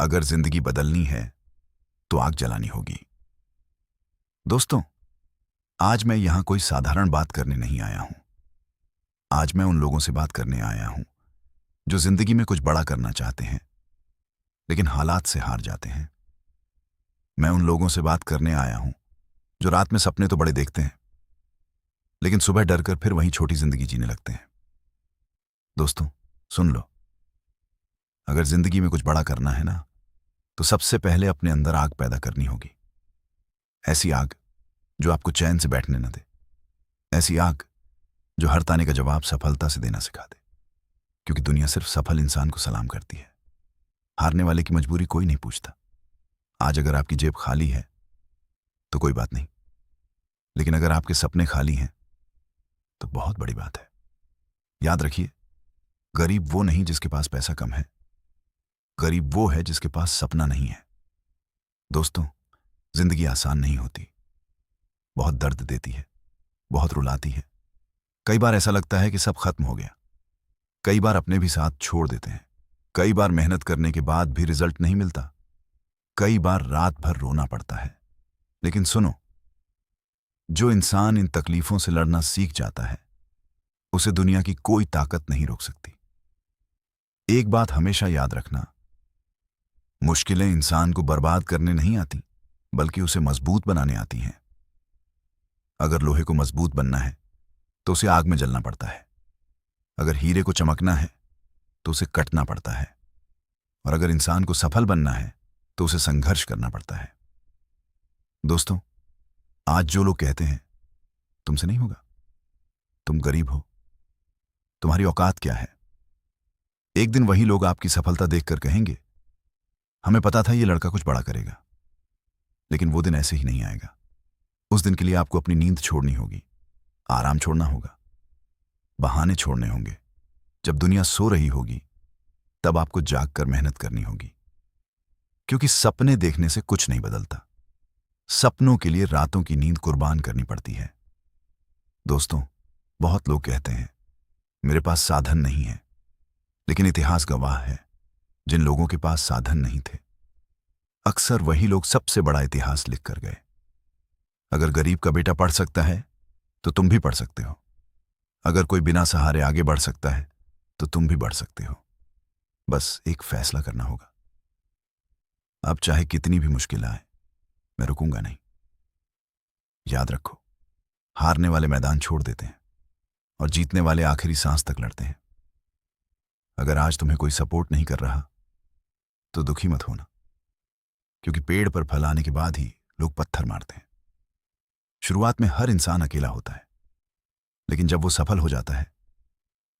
अगर जिंदगी बदलनी है तो आग जलानी होगी। दोस्तों, आज मैं यहां कोई साधारण बात करने नहीं आया हूं। आज मैं उन लोगों से बात करने आया हूं जो जिंदगी में कुछ बड़ा करना चाहते हैं लेकिन हालात से हार जाते हैं। मैं उन लोगों से बात करने आया हूं जो रात में सपने तो बड़े देखते हैं लेकिन सुबह डरकर फिर वहीं छोटी जिंदगी जीने लगते हैं। दोस्तों, सुन लो, अगर जिंदगी में कुछ बड़ा करना है ना, तो सबसे पहले अपने अंदर आग पैदा करनी होगी। ऐसी आग जो आपको चैन से बैठने न दे। ऐसी आग जो हर ताने का जवाब सफलता से देना सिखा दे। क्योंकि दुनिया सिर्फ सफल इंसान को सलाम करती है, हारने वाले की मजबूरी कोई नहीं पूछता। आज अगर आपकी जेब खाली है तो कोई बात नहीं, लेकिन अगर आपके सपने खाली हैं तो बहुत बड़ी बात है। याद रखिए, गरीब वो नहीं जिसके पास पैसा कम है, गरीब वो है जिसके पास सपना नहीं है। दोस्तों, जिंदगी आसान नहीं होती, बहुत दर्द देती है, बहुत रुलाती है। कई बार ऐसा लगता है कि सब खत्म हो गया। कई बार अपने भी साथ छोड़ देते हैं। कई बार मेहनत करने के बाद भी रिजल्ट नहीं मिलता। कई बार रात भर रोना पड़ता है। लेकिन सुनो, जो इंसान इन तकलीफों से लड़ना सीख जाता है उसे दुनिया की कोई ताकत नहीं रोक सकती। एक बात हमेशा याद रखना, मुश्किलें इंसान को बर्बाद करने नहीं आती बल्कि उसे मजबूत बनाने आती हैं। अगर लोहे को मजबूत बनना है तो उसे आग में जलना पड़ता है। अगर हीरे को चमकना है तो उसे कटना पड़ता है। और अगर इंसान को सफल बनना है तो उसे संघर्ष करना पड़ता है। दोस्तों, आज जो लोग कहते हैं तुमसे नहीं होगा, तुम गरीब हो, तुम्हारी औकात क्या है, एक दिन वही लोग आपकी सफलता देखकर कहेंगे, हमें पता था ये लड़का कुछ बड़ा करेगा। लेकिन वो दिन ऐसे ही नहीं आएगा। उस दिन के लिए आपको अपनी नींद छोड़नी होगी, आराम छोड़ना होगा, बहाने छोड़ने होंगे। जब दुनिया सो रही होगी तब आपको जागकर मेहनत करनी होगी। क्योंकि सपने देखने से कुछ नहीं बदलता, सपनों के लिए रातों की नींद कुर्बान करनी पड़ती है। दोस्तों, बहुत लोग कहते हैं मेरे पास साधन नहीं है, लेकिन इतिहास गवाह है जिन लोगों के पास साधन नहीं थे, अक्सर वही लोग सबसे बड़ा इतिहास लिख कर गए। अगर गरीब का बेटा पढ़ सकता है तो तुम भी पढ़ सकते हो। अगर कोई बिना सहारे आगे बढ़ सकता है तो तुम भी बढ़ सकते हो। बस एक फैसला करना होगा। अब चाहे कितनी भी मुश्किल आए, मैं रुकूंगा नहीं। याद रखो, हारने वाले मैदान छोड़ देते हैं और जीतने वाले आखिरी सांस तक लड़ते हैं। अगर आज तुम्हें कोई सपोर्ट नहीं कर रहा तो दुखी मत होना, क्योंकि पेड़ पर फल आने के बाद ही लोग पत्थर मारते हैं। शुरुआत में हर इंसान अकेला होता है, लेकिन जब वो सफल हो जाता है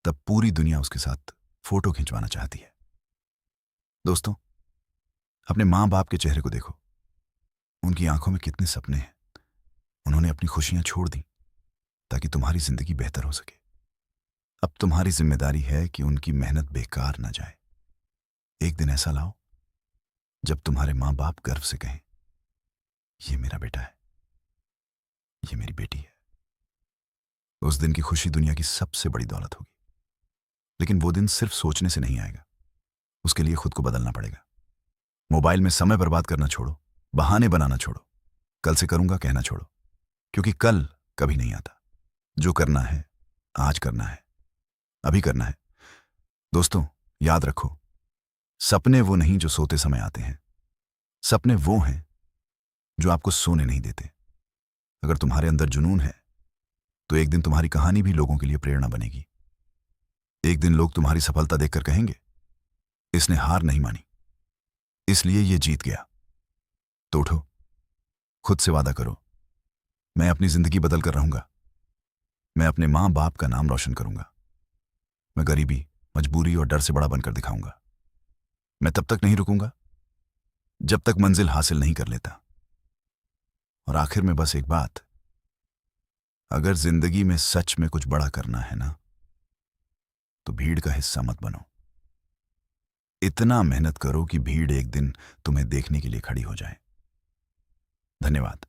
तब पूरी दुनिया उसके साथ फोटो खिंचवाना चाहती है। दोस्तों, अपने मां बाप के चेहरे को देखो, उनकी आंखों में कितने सपने हैं। उन्होंने अपनी खुशियां छोड़ दी ताकि तुम्हारी जिंदगी बेहतर हो सके। अब तुम्हारी जिम्मेदारी है कि उनकी मेहनत बेकार ना जाए। एक दिन ऐसा लाओ जब तुम्हारे मां बाप गर्व से कहें, ये मेरा बेटा है, ये मेरी बेटी है। उस दिन की खुशी दुनिया की सबसे बड़ी दौलत होगी। लेकिन वो दिन सिर्फ सोचने से नहीं आएगा, उसके लिए खुद को बदलना पड़ेगा। मोबाइल में समय बर्बाद करना छोड़ो, बहाने बनाना छोड़ो, कल से करूंगा कहना छोड़ो, क्योंकि कल कभी नहीं आता। जो करना है आज करना है, अभी करना है। दोस्तों, याद रखो, सपने वो नहीं जो सोते समय आते हैं, सपने वो हैं जो आपको सोने नहीं देते। अगर तुम्हारे अंदर जुनून है तो एक दिन तुम्हारी कहानी भी लोगों के लिए प्रेरणा बनेगी। एक दिन लोग तुम्हारी सफलता देखकर कहेंगे, इसने हार नहीं मानी, इसलिए ये जीत गया। तो उठो, खुद से वादा करो, मैं अपनी जिंदगी बदल कर रहूंगा। मैं अपने मां बाप का नाम रोशन करूंगा। मैं गरीबी, मजबूरी और डर से बड़ा बनकर दिखाऊंगा। मैं तब तक नहीं रुकूंगा जब तक मंजिल हासिल नहीं कर लेता। और आखिर में बस एक बात, अगर जिंदगी में सच में कुछ बड़ा करना है ना, तो भीड़ का हिस्सा मत बनो। इतना मेहनत करो कि भीड़ एक दिन तुम्हें देखने के लिए खड़ी हो जाए। धन्यवाद।